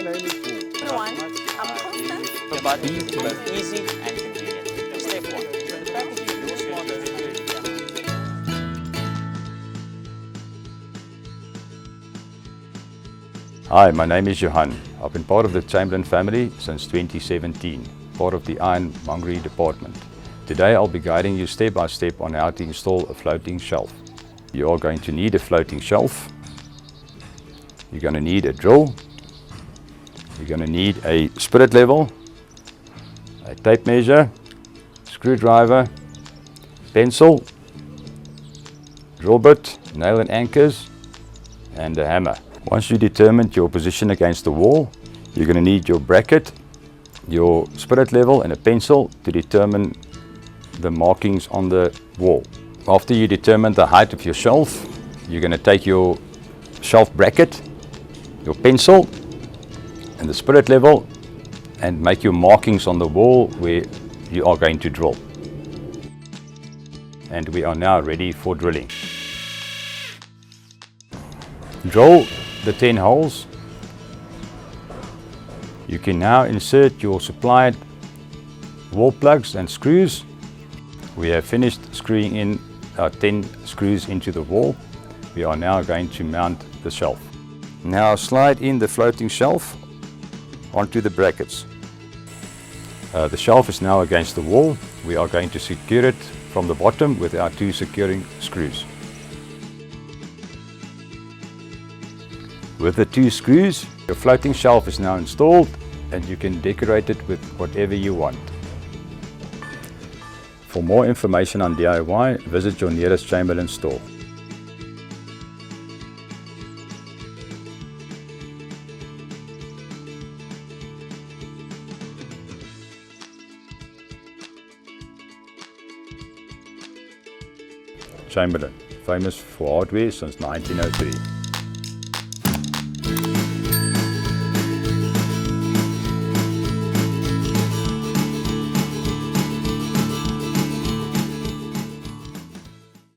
name is Paul. Everyone, I'm Constance. But both easy and convenient. Step 1. The packaging your smart Hi, my name is Johan. I've been part of the Chamberlain family since 2017, part of the ironmongery department. Today I'll be guiding you step by step on how to install a floating shelf. You are going to need a floating shelf. You're going to need a drill. You're going to need a spirit level, a tape measure, screwdriver, pencil, drill bit, nail and anchors, and a hammer. Once you determined your position against the wall, you're going to need your bracket, your spirit level and a pencil to determine the markings on the wall. After you determine the height of your shelf, you're going to take your shelf bracket, your pencil and the spirit level and make your markings on the wall where you are going to drill. And we are now ready for drilling. Drill the 10 holes. You can now insert your supplied wall plugs and screws. We have finished screwing in our 10 screws into the wall. We are now going to mount the shelf. Now slide in the floating shelf onto the brackets. The shelf is now against the wall. We are going to secure it from the bottom with our 2 securing screws. With the 2 screws, your floating shelf is now installed and you can decorate it with whatever you want. For more information on DIY, visit your nearest Chamberlain store. Chamberlain, famous for hardware since 1903.